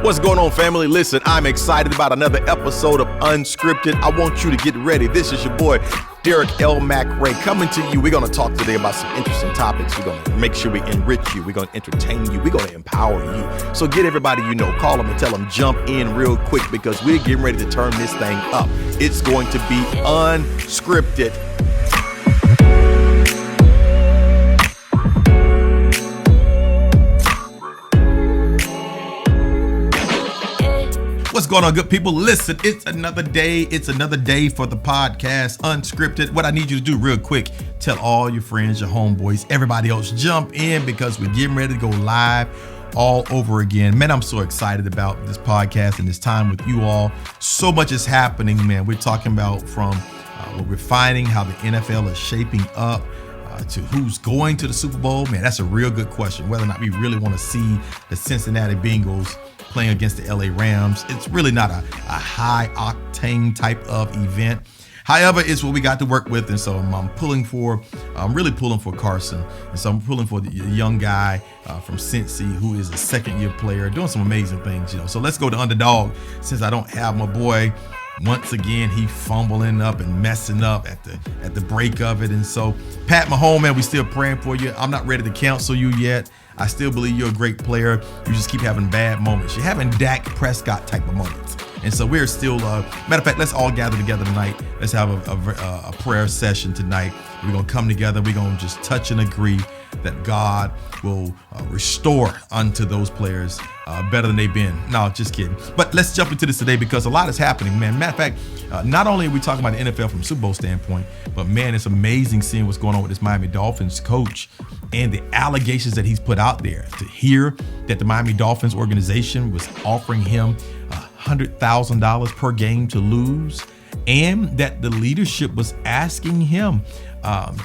What's going on, family? Listen, I'm excited about another episode of Unscripted. I want you to get ready. This is your boy, Derek L. McRae, coming to you. We're going to talk today about some interesting topics. We're going to make sure we enrich you. We're going to entertain you. We're going to empower you. So get everybody you know, call them and tell them jump in real quick because we're getting ready to turn this thing up. It's going to be unscripted. What's going on, good people? Listen, it's another day. It's another day for the podcast, Unscripted. What I need you to do real quick, tell all your friends, your homeboys, everybody else, jump in because we're getting ready to go live all over again. Man, I'm so excited about this podcast and this time with you all. So much is happening, man. We're talking about from what we're finding, how the NFL is shaping up, to who's going to the Super Bowl. Man, that's a real good question. Whether or not we really want to see the Cincinnati Bengals playing against the LA Rams. It's really not a high octane type of event. However, it's what we got to work with. And so I'm really pulling for Carson. And so I'm pulling for the young guy from Cincy, who is a second-year player, doing some amazing things, So let's go to underdog since I don't have my boy. Once again, he fumbling up and messing up at the break of it. And so, Pat Mahomes, man, we still praying for you. I'm not ready to cancel you yet. I still believe you're a great player. You just keep having bad moments. You're having Dak Prescott type of moments. And so we're still, matter of fact, let's all gather together tonight. Let's have a prayer session tonight. We're going to come together. We're going to just touch and agree that God will restore unto those players better than they've been. No, just kidding. But let's jump into this today because a lot is happening, man. Matter of fact, not only are we talking about the NFL from a Super Bowl standpoint, but man, it's amazing seeing what's going on with this Miami Dolphins coach and the allegations that he's put out there. To hear that the Miami Dolphins organization was offering him $100,000 per game to lose, and that the leadership was asking him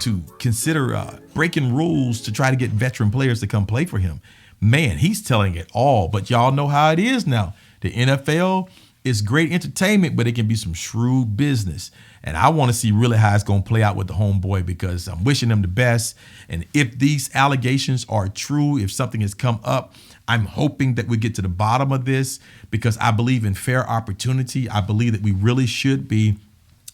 to consider breaking rules to try to get veteran players to come play for him. Man, he's telling it all, but y'all know how it is now. The NFL is great entertainment, but it can be some shrewd business. And I want to see really how it's going to play out with the homeboy because I'm wishing him the best. And if these allegations are true, if something has come up, I'm hoping that we get to the bottom of this because I believe in fair opportunity. I believe that we really should be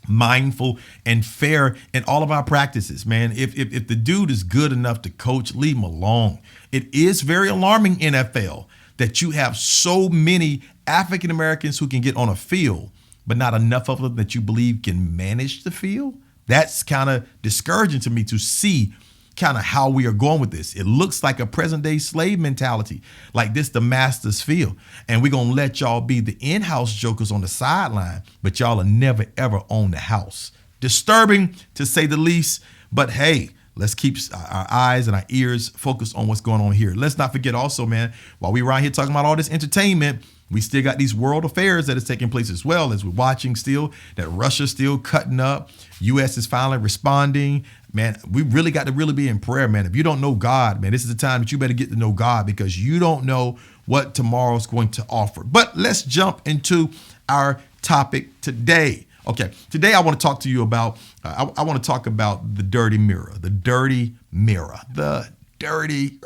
mindful and fair in all of our practices, man. If the dude is good enough to coach, leave him alone. It is very alarming, NFL, that you have so many African Americans who can get on a field, but not enough of them that you believe can manage the field. That's kind of discouraging to me to see kind of how we are going with this. It looks like a present day slave mentality, like this the master's field. And we're going to let y'all be the in-house jokers on the sideline, but y'all are never, ever own the house. Disturbing to say the least, but hey, let's keep our eyes and our ears focused on what's going on here. Let's not forget also, man, while we're around here talking about all this entertainment, we still got these world affairs that is taking place as well as we're watching still that Russia's still cutting up. U.S. is finally responding. Man, we really got to really be in prayer, man. If you don't know God, man, this is the time that you better get to know God because you don't know what tomorrow's going to offer. But let's jump into our topic today. Okay, today I want to talk to you about, I want to talk about the dirty mirror, the dirty mirror, the dirty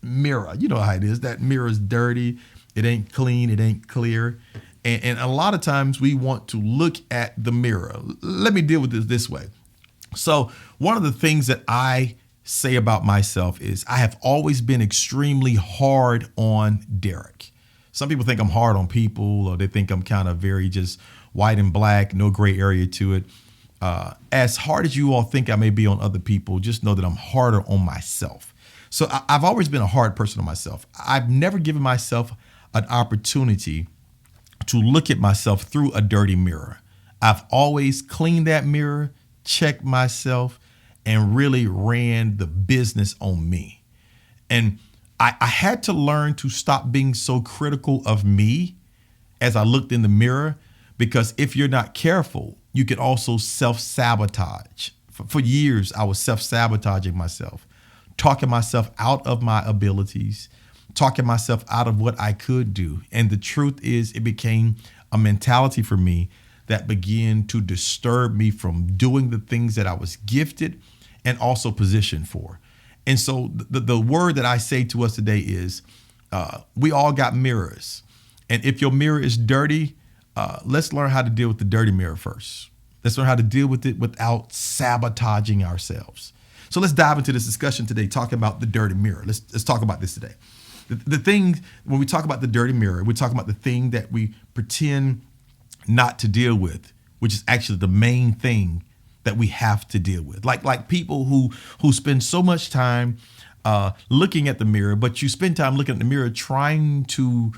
mirror. You know how it is. That mirror is dirty. It ain't clean. It ain't clear. And a lot of times we want to look at the mirror. Let me deal with this way. So one of the things that I say about myself is I have always been extremely hard on Derek. Some people think I'm hard on people or they think I'm kind of very just white and black, no gray area to it. As hard as you all think I may be on other people, just know that I'm harder on myself. So I've always been a hard person on myself. I've never given myself an opportunity to look at myself through a dirty mirror. I've always cleaned that mirror, checked myself, and really ran the business on me. And I had to learn to stop being so critical of me as I looked in the mirror, because if you're not careful, you could also self-sabotage. For years, I was self-sabotaging myself, talking myself out of my abilities, talking myself out of what I could do. And the truth is, it became a mentality for me that began to disturb me from doing the things that I was gifted and also positioned for. And so the word that I say to us today is we all got mirrors. And if your mirror is dirty, let's learn how to deal with the dirty mirror first. Let's learn how to deal with it without sabotaging ourselves. So let's dive into this discussion today, talking about the dirty mirror. Let's talk about this today. The thing, when we talk about the dirty mirror, we're talking about the thing that we pretend not to deal with, which is actually the main thing that we have to deal with. Like people who spend so much time looking at the mirror, but you spend time looking at the mirror trying to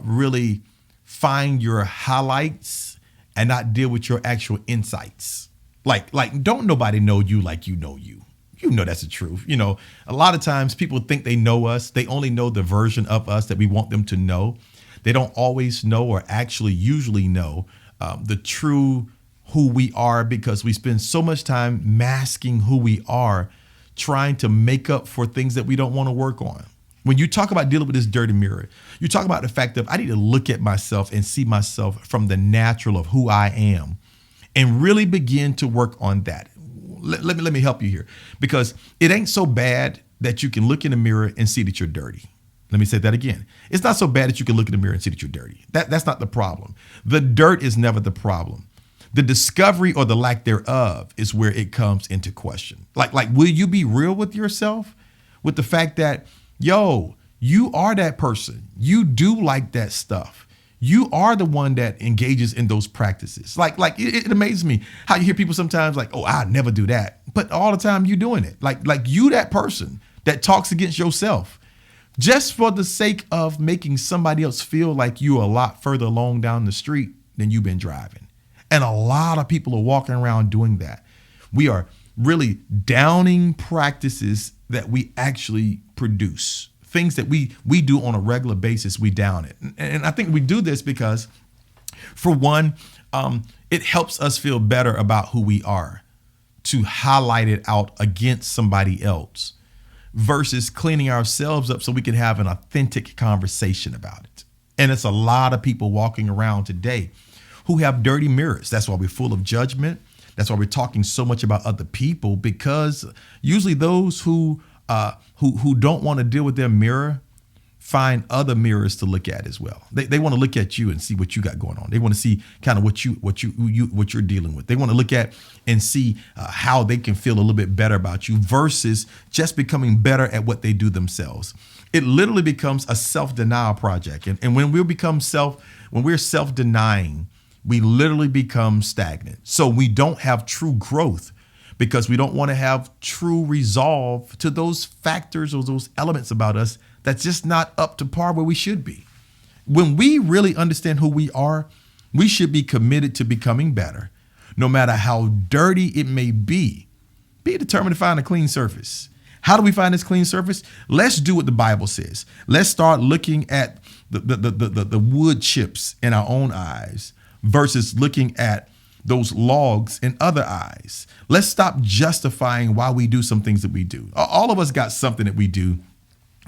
really find your highlights and not deal with your actual insights. Like don't nobody know you like you know you. You know that's the truth. You know, a lot of times people think they know us. They only know the version of us that we want them to know. They don't always know or actually usually know the true who we are, because we spend so much time masking who we are, trying to make up for things that we don't want to work on. When you talk about dealing with this dirty mirror, you talk about the fact that I need to look at myself and see myself from the natural of who I am and really begin to work on that. Let me help you here, because it ain't so bad that you can look in the mirror and see that you're dirty. Let me say that again. It's not so bad that you can look in the mirror and see that you're dirty. That's not the problem. The dirt is never the problem. The discovery or the lack thereof is where it comes into question. Like, will you be real with yourself with the fact that, yo, you are that person. You do like that stuff. You are the one that engages in those practices. Like it amazes me how you hear people sometimes like, oh, I never do that. But all the time you doing it. Like you, that person that talks against yourself just for the sake of making somebody else feel like you're a lot further along down the street than you've been driving. And a lot of people are walking around doing that. We are really downing practices that we actually produce. Things that we do on a regular basis, we down it. And I think we do this because, for one, it helps us feel better about who we are, to highlight it out against somebody else versus cleaning ourselves up so we can have an authentic conversation about it. And it's a lot of people walking around today who have dirty mirrors. That's why we're full of judgment. That's why we're talking so much about other people, because usually those who don't want to deal with their mirror find other mirrors to look at as well. They want to look at you and see what you got going on. They want to see kind of what you're dealing with. They want to look at and see how they can feel a little bit better about you versus just becoming better at what they do themselves. It literally becomes a self-denial project. And when we're self-denying, we literally become stagnant. So we don't have true growth, because we don't want to have true resolve to those factors or those elements about us that's just not up to par where we should be. When we really understand who we are, we should be committed to becoming better, no matter how dirty it may be. Be determined to find a clean surface. How do we find this clean surface? Let's do what the Bible says. Let's start looking at the wood chips in our own eyes versus looking at those logs in other eyes. Let's stop justifying why we do some things that we do. All of us got something that we do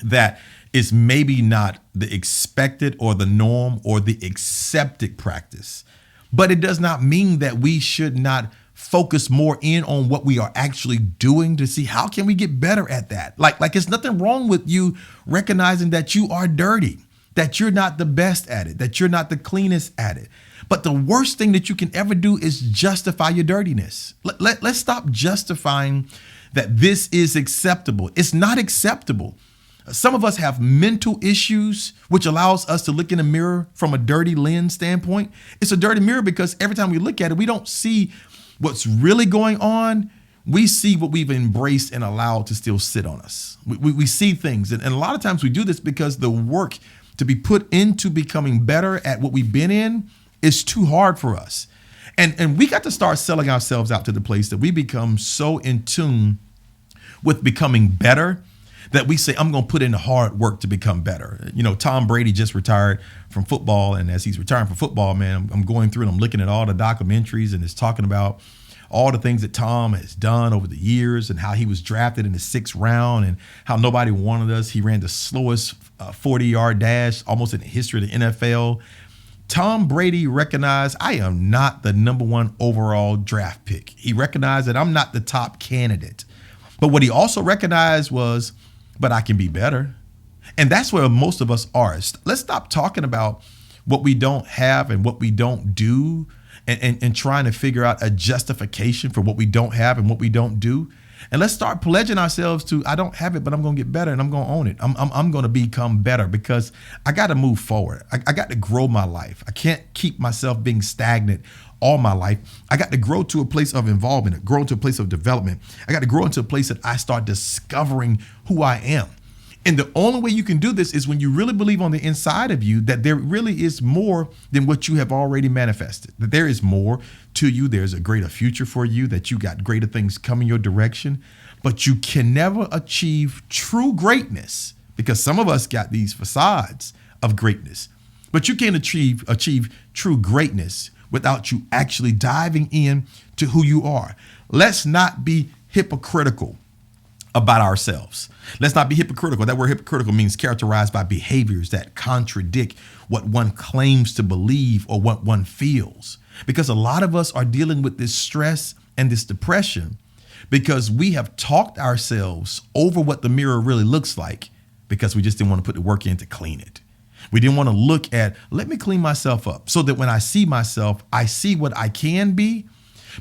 that is maybe not the expected or the norm or the accepted practice, but it does not mean that we should not focus more in on what we are actually doing to see how can we get better at that. Like it's nothing wrong with you recognizing that you are dirty, that you're not the best at it, that you're not the cleanest at it. But the worst thing that you can ever do is justify your dirtiness. Let's stop justifying that this is acceptable. It's not acceptable. Some of us have mental issues, which allows us to look in a mirror from a dirty lens standpoint. It's a dirty mirror because every time we look at it, we don't see what's really going on. We see what we've embraced and allowed to still sit on us. We see things. And a lot of times we do this because the work to be put into becoming better at what we've been in is too hard for us. And we got to start selling ourselves out to the place that we become so in tune with becoming better that we say, I'm going to put in the hard work to become better. You know, Tom Brady just retired from football. And as he's retiring from football, man, I'm going through and I'm looking at all the documentaries, and it's talking about all the things that Tom has done over the years and how he was drafted in the 6th round and how nobody wanted us. He ran the slowest 40-yard dash almost in the history of the NFL. Tom Brady recognized, I am not the number 1 overall draft pick. He recognized that I'm not the top candidate. But what he also recognized was, but I can be better. And that's where most of us are. Let's stop talking about what we don't have and what we don't do, and trying to figure out a justification for what we don't have and what we don't do. And let's start pledging ourselves to, I don't have it, but I'm going to get better and I'm going to own it. I'm going to become better because I got to move forward. I got to grow my life. I can't keep myself being stagnant all my life. I got to grow to a place of involvement, grow into a place of development. I got to grow into a place that I start discovering who I am. And the only way you can do this is when you really believe on the inside of you that there really is more than what you have already manifested, that there is more to you. There's a greater future for you, that you got greater things coming your direction. But you can never achieve true greatness, because some of us got these facades of greatness, but you can't achieve true greatness without you actually diving in to who you are. Let's not be hypocritical about ourselves. Let's not be hypocritical. That word hypocritical means characterized by behaviors that contradict what one claims to believe or what one feels. Because a lot of us are dealing with this stress and this depression because we have talked ourselves over what the mirror really looks like, because we just didn't want to put the work in to clean it. We didn't want to look at, let me clean myself up so that when I see myself, I see what I can be.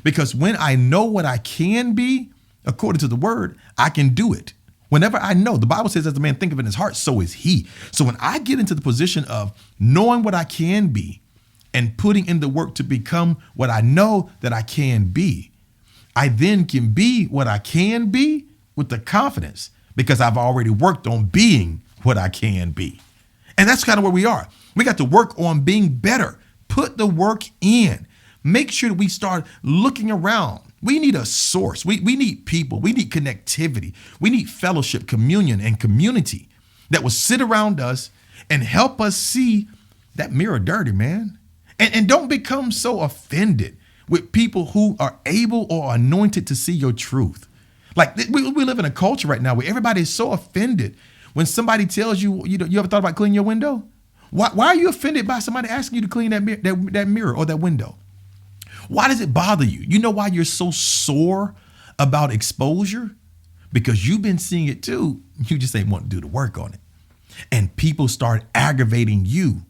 Because when I know what I can be, according to the word, I can do it. Whenever I know, the Bible says, as the man thinketh in his heart, so is he. So when I get into the position of knowing what I can be and putting in the work to become what I know that I can be, I then can be what I can be with the confidence, because I've already worked on being what I can be. And that's kind of where we are. We got to work on being better. Put the work in. Make sure that we start looking around. We need a source. We need people. We need connectivity. We need fellowship, communion, and community that will sit around us and help us see that mirror dirty, man. And don't become so offended with people who are able or anointed to see your truth. Like we live in a culture right now where everybody is so offended when somebody tells you, you ever thought about cleaning your window? Why are you offended by somebody asking you to clean that mirror or that window? Why does it bother you? You know why you're so sore about exposure? Because you've been seeing it too. You just ain't want to do the work on it. And people start aggravating you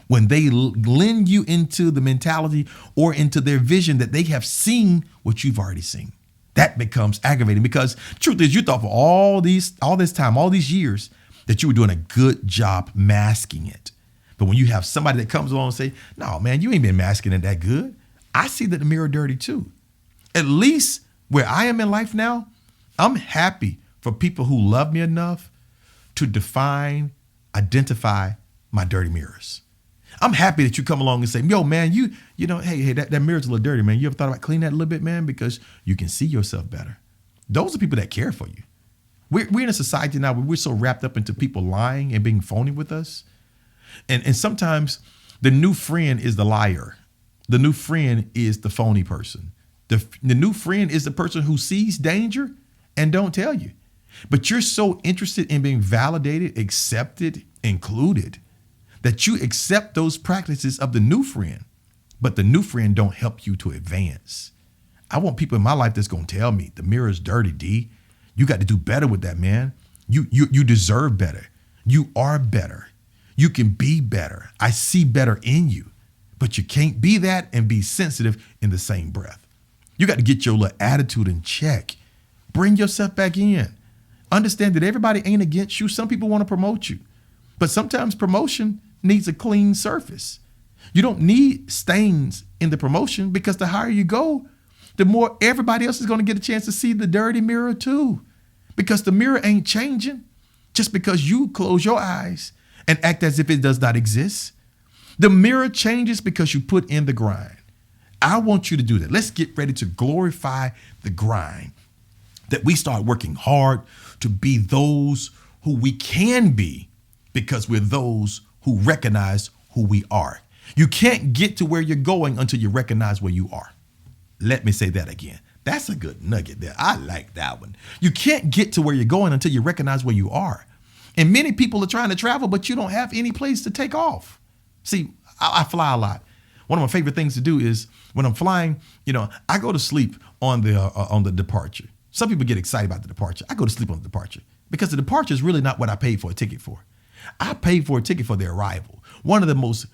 when they lend you into the mentality or into their vision that they have seen what you've already seen. That becomes aggravating, because truth is, you thought for all this time, all these years, that you were doing a good job masking it. But when you have somebody that comes along and say, no, man, you ain't been masking it that good. I see that the mirror dirty too. At least where I am in life now, I'm happy for people who love me enough to identify my dirty mirrors. I'm happy that you come along and say, yo, man, you know, hey, that mirror's a little dirty, man. You ever thought about cleaning that a little bit, man? Because you can see yourself better. Those are people that care for you. We're in a society now where we're so wrapped up into people lying and being phony with us. And sometimes the new friend is the liar. The new friend is the phony person. The new friend is the person who sees danger and don't tell you. But you're so interested in being validated, accepted, included, that you accept those practices of the new friend, but the new friend don't help you to advance. I want people in my life that's going to tell me the mirror's dirty, D. You got to do better with that, man. You deserve better. You are better. You can be better. I see better in you, but you can't be that and be sensitive in the same breath. You got to get your little attitude in check. Bring yourself back in. Understand that everybody ain't against you. Some people want to promote you, but sometimes promotion needs a clean surface. You don't need stains in the promotion, because the higher you go, the more everybody else is going to get a chance to see the dirty mirror too, because the mirror ain't changing just because you close your eyes and act as if it does not exist. The mirror changes because you put in the grind. I want you to do that. Let's get ready to glorify the grind, that we start working hard to be those who we can be, because we're those who recognize who we are. You can't get to where you're going until you recognize where you are. Let me say that again. That's a good nugget there. I like that one. You can't get to where you're going until you recognize where you are. And many people are trying to travel, but you don't have any place to take off. See, I fly a lot. One of my favorite things to do is when I'm flying, I go to sleep on the departure. Some people get excited about the departure. I go to sleep on the departure because the departure is really not what I paid for a ticket for. I paid for a ticket for the arrival. One of the most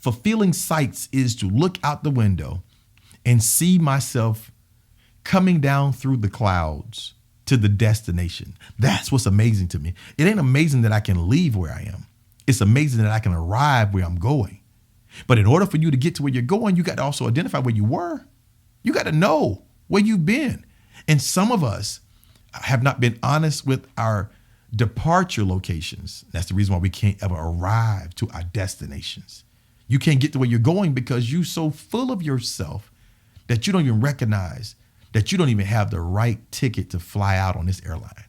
fulfilling sights is to look out the window and see myself coming down through the clouds to the destination. That's what's amazing to me. It ain't amazing that I can leave where I am. It's amazing that I can arrive where I'm going. But in order for you to get to where you're going, you got to also identify where you were. You got to know where you've been. And some of us have not been honest with our departure locations. That's the reason why we can't ever arrive to our destinations. You can't get to where you're going because you're so full of yourself that you don't even recognize that you don't even have the right ticket to fly out on this airline.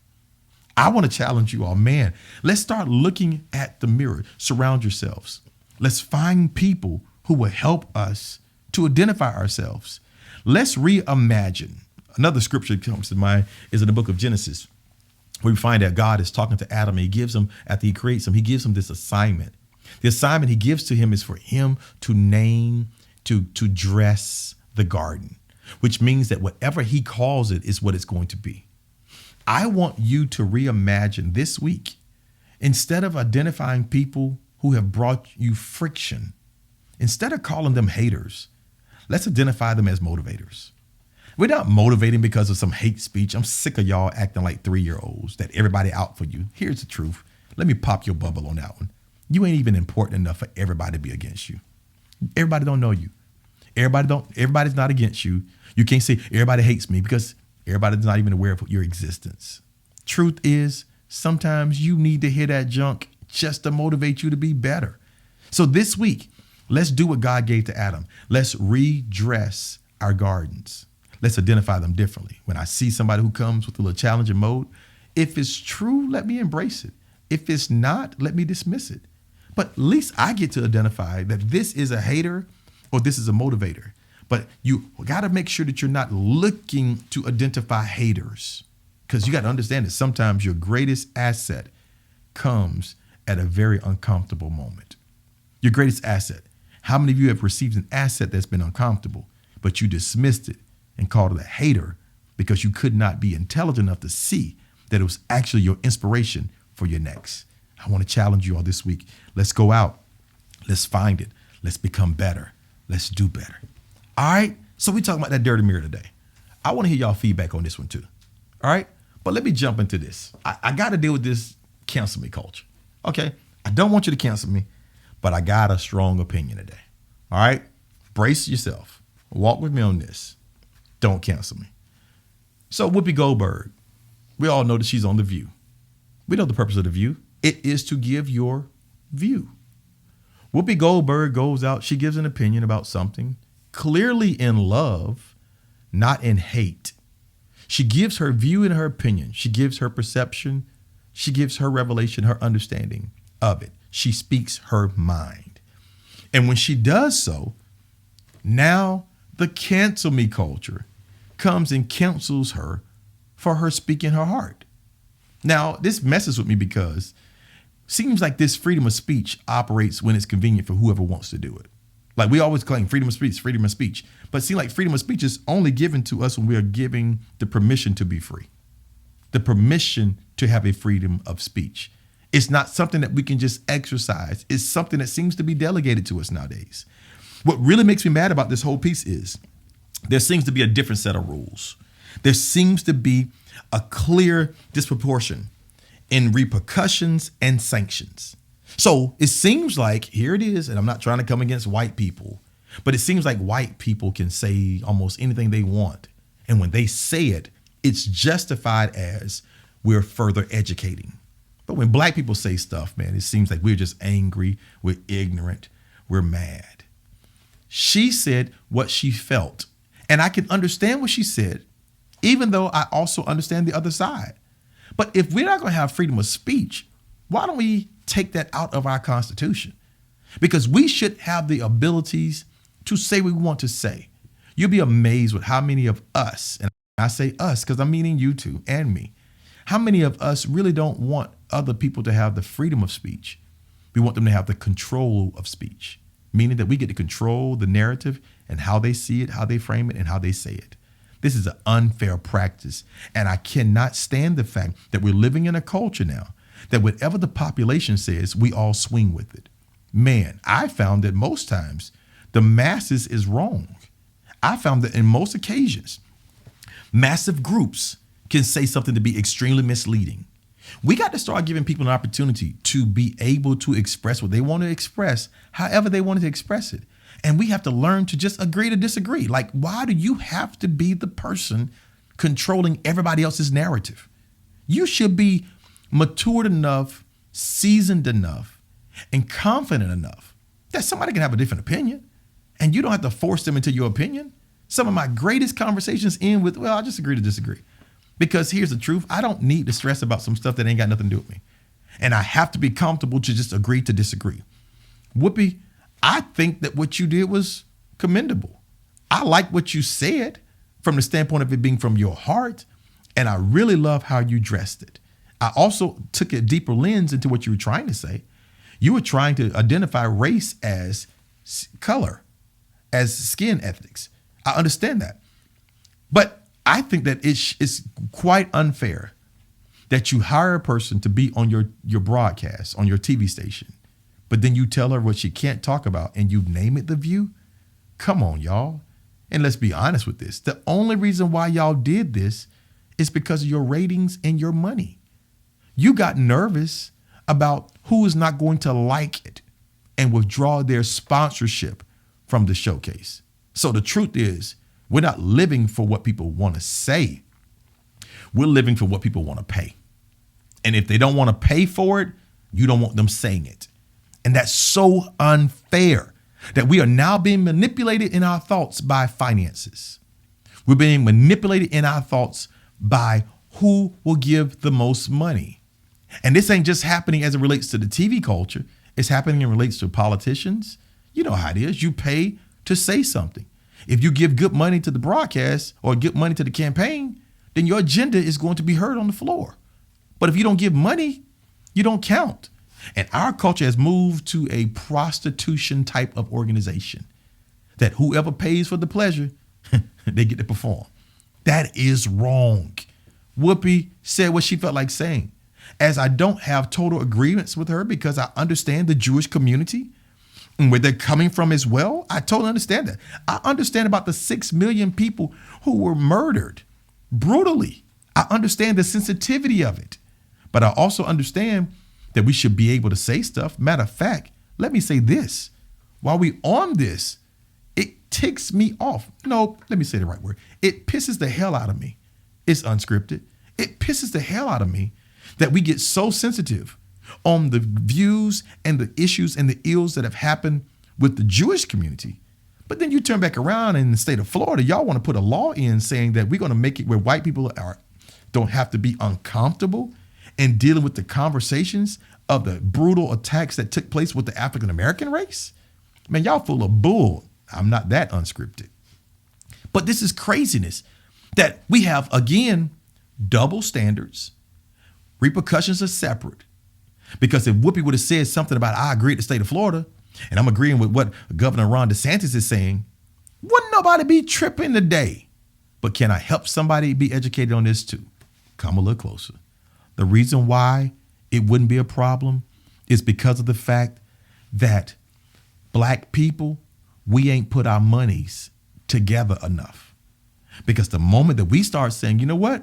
I want to challenge you all, man. Let's start looking at the mirror. Surround yourselves. Let's find people who will help us to identify ourselves. Let's reimagine. Another scripture that comes to mind is in the book of Genesis, where we find that God is talking to Adam, and he gives him, after he creates him, he gives him this assignment. The assignment he gives to him is for him to name, to dress the garden, which means that whatever he calls it is what it's going to be. I want you to reimagine this week, instead of identifying people who have brought you friction, instead of calling them haters, let's identify them as motivators. We're not motivating because of some hate speech. I'm sick of y'all acting like 3-year-olds, that everybody out for you. Here's the truth. Let me pop your bubble on that one. You ain't even important enough for everybody to be against you. Everybody don't know you. Everybody's not against you. You can't say everybody hates me because everybody's not even aware of your existence. Truth is, sometimes you need to hear that junk just to motivate you to be better. So this week, let's do what God gave to Adam. Let's redress our gardens. Let's identify them differently. When I see somebody who comes with a little challenging mode, if it's true, let me embrace it. If it's not, let me dismiss it. But at least I get to identify that this is a hater or this is a motivator. But you got to make sure that you're not looking to identify haters, because you got to understand that sometimes your greatest asset comes at a very uncomfortable moment. Your greatest asset. How many of you have received an asset that's been uncomfortable, but you dismissed it and called it a hater because you could not be intelligent enough to see that it was actually your inspiration for your next? I want to challenge you all this week. Let's go out. Let's find it. Let's become better. Let's do better. All right. So we're talking about that dirty mirror today. I want to hear y'all feedback on this one too. All right. But let me jump into this. I got to deal with this cancel me culture. Okay. I don't want you to cancel me, but I got a strong opinion today. All right. Brace yourself. Walk with me on this. Don't cancel me. So Whoopi Goldberg, we all know that she's on The View. We know the purpose of The View. It is to give your view. Whoopi Goldberg goes out. She gives an opinion about something, clearly in love, not in hate. She gives her view and her opinion. She gives her perception. She gives her revelation, her understanding of it. She speaks her mind. And when she does so, now the cancel me culture comes and cancels her for her speaking her heart. Now, this messes with me because it seems like this freedom of speech operates when it's convenient for whoever wants to do it. Like we always claim freedom of speech. But it seems like freedom of speech is only given to us when we are giving the permission to be free, the permission to have a freedom of speech. It's not something that we can just exercise. It's something that seems to be delegated to us nowadays. What really makes me mad about this whole piece is there seems to be a different set of rules. There seems to be a clear disproportion in repercussions and sanctions. So it seems like, here it is, and I'm not trying to come against white people, but it seems like white people can say almost anything they want. And when they say it, it's justified as we're further educating. But when black people say stuff, man, it seems like we're just angry, we're ignorant, we're mad. She said what she felt. And I can understand what she said, even though I also understand the other side. But if we're not going to have freedom of speech, why don't we take that out of our Constitution? Because we should have the abilities to say what we want to say. You'll be amazed with how many of us, and I say us because I'm meaning you two and me, how many of us really don't want other people to have the freedom of speech. We want them to have the control of speech, meaning that we get to control the narrative and how they see it, how they frame it, and how they say it. This is an unfair practice. And I cannot stand the fact that we're living in a culture now that whatever the population says, we all swing with it. man, I found that most times the masses is wrong. I found that in most occasions, massive groups can say something to be extremely misleading. We got to start giving people an opportunity to be able to express what they want to express, however they wanted to express it. And we have to learn to just agree to disagree. Like, why do you have to be the person controlling everybody else's narrative? You should be matured enough, seasoned enough, and confident enough that somebody can have a different opinion. And you don't have to force them into your opinion. Some of my greatest conversations end with, well, I just agree to disagree. Because here's the truth. I don't need to stress about some stuff that ain't got nothing to do with me. And I have to be comfortable to just agree to disagree. Whoopi, I think that what you did was commendable. I like what you said from the standpoint of it being from your heart. And I really love how you dressed it. I also took a deeper lens into what you were trying to say. You were trying to identify race as color, as skin ethnics. I understand that. But I think that it's quite unfair that you hire a person to be on your broadcast, on your TV station, but then you tell her what she can't talk about and you name it The View. Come on, y'all. And let's be honest with this. The only reason why y'all did this is because of your ratings and your money. You got nervous about who is not going to like it and withdraw their sponsorship from the showcase. So the truth is, we're not living for what people want to say. We're living for what people want to pay. And if they don't want to pay for it, you don't want them saying it. And that's so unfair that we are now being manipulated in our thoughts by finances. We're being manipulated in our thoughts by who will give the most money. And this ain't just happening as it relates to the TV culture. It's happening in relates to politicians. You know how it is. You pay to say something. If you give good money to the broadcast or good money to the campaign, then your agenda is going to be heard on the floor. But if you don't give money, you don't count. And our culture has moved to a prostitution type of organization that whoever pays for the pleasure, they get to perform. That is wrong. Whoopi said what she felt like saying. As I don't have total agreements with her because I understand the Jewish community and where they're coming from as well. I totally understand that. I understand about the 6 million people who were murdered brutally. I understand the sensitivity of it. But I also understand that we should be able to say stuff. Matter of fact, let me say this. While we on this, it ticks me off. No, let me say the right word. It pisses the hell out of me. It's unscripted. It pisses the hell out of me that we get so sensitive on the views and the issues and the ills that have happened with the Jewish community. But then you turn back around in the state of Florida, y'all want to put a law in saying that we're going to make it where white people don't have to be uncomfortable in dealing with the conversations of the brutal attacks that took place with the African-American race. Man, y'all full of bull. I'm not that unscripted. But this is craziness that we have, again, double standards. Repercussions are separate. Because if Whoopi would have said something about, I agree with the state of Florida, and I'm agreeing with what Governor Ron DeSantis is saying, wouldn't nobody be tripping today? But can I help somebody be educated on this too? Come a little closer. The reason why it wouldn't be a problem is because of the fact that Black people, we ain't put our monies together enough. Because the moment that we start saying, you know what?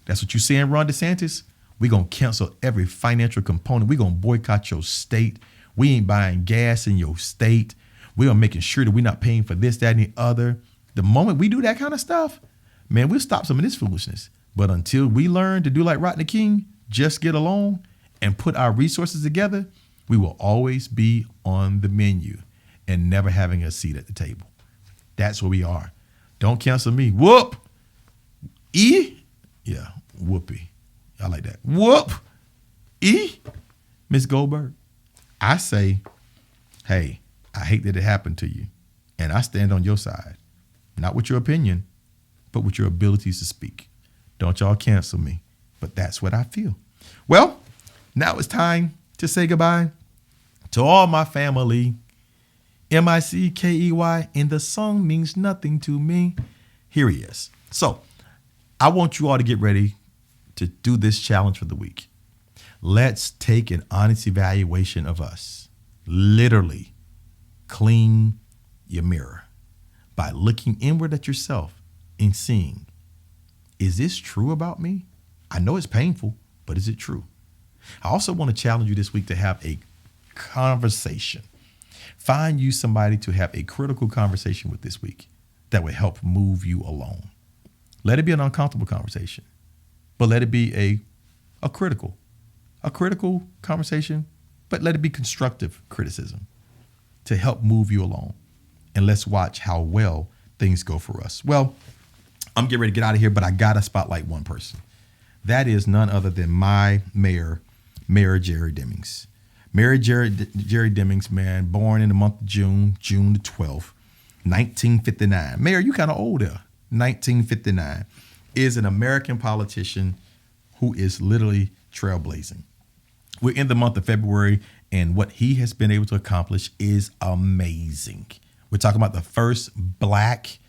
That's what you're saying, Ron DeSantis. We're going to cancel every financial component. We're going to boycott your state. We ain't buying gas in your state. We are making sure that we're not paying for this, that, and the other. The moment we do that kind of stuff, man, we'll stop some of this foolishness. But until we learn to do like Rodney King, just get along and put our resources together, we will always be on the menu and never having a seat at the table. That's where we are. Don't cancel me. Whoop. Yeah, Whoopi. I like that. Whoop. Miss Goldberg. I say, hey, I hate that it happened to you. And I stand on your side. Not with your opinion, but with your abilities to speak. Don't y'all cancel me. But that's what I feel. Well, now it's time to say goodbye to all my family. Mickey, and the song means nothing to me. Here he is. So I want you all to get ready to do this challenge for the week. Let's take an honest evaluation of us. literally clean your mirror by looking inward at yourself and seeing, is this true about me? I know it's painful, but is it true? I also want to challenge you this week to have a conversation. Find you somebody to have a critical conversation with this week that will help move you along. Let it be an uncomfortable conversation, but let it be a critical conversation, but let it be constructive criticism to help move you along. And let's watch how well things go for us. Well, I'm getting ready to get out of here, but I got to spotlight one person. That is none other than my mayor, Jerry Demings. Mayor Jerry Demings, man, born in the month of June the 12th, 1959. Mayor, you kind of old there. 1959, is an American politician who is literally trailblazing. We're in the month of February, and what he has been able to accomplish is amazing. We're talking about the first black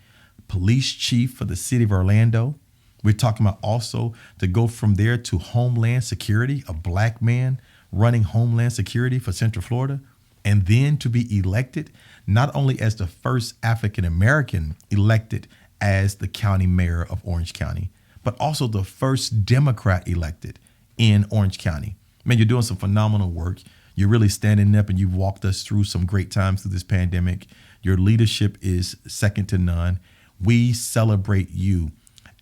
police chief for the city of Orlando. We're talking about also to go from there to Homeland Security, a black man running Homeland Security for Central Florida, and then to be elected not only as the first African-American elected as the county mayor of Orange County, but also the first Democrat elected in Orange County. Man, you're doing some phenomenal work. You're really standing up and you've walked us through some great times through this pandemic. Your leadership is second to none. We celebrate you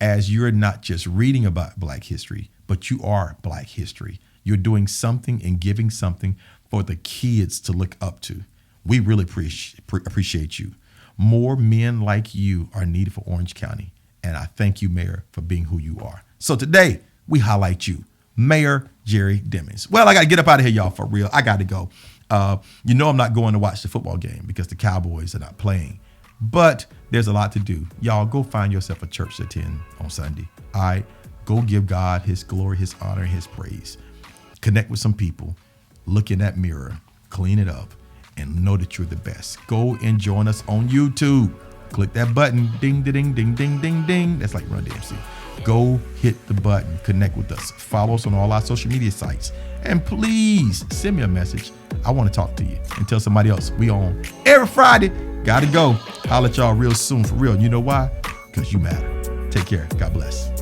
as you're not just reading about Black history, but you are Black history. You're doing something and giving something for the kids to look up to. We really appreciate you. More men like you are needed for Orange County. And I thank you, Mayor, for being who you are. So today we highlight you, Mayor Jerry Demings. Well, I got to get up out of here, y'all, for real. I got to go. You know I'm not going to watch the football game because the Cowboys are not playing. But there's a lot to do. Y'all go find yourself a church to attend on Sunday. All right? Go give God his glory, his honor, and his praise. Connect with some people. Look in that mirror. Clean it up. And know that you're the best. Go and join us on YouTube. Click that button. Ding, ding, ding, ding, ding, ding. That's like Run DMC. Go hit the button. Connect with us. Follow us on all our social media sites. And please send me a message. I want to talk to you. And tell somebody else. We on every Friday. Gotta go. Holla at y'all real soon. For real. You know why? Because you matter. Take care. God bless.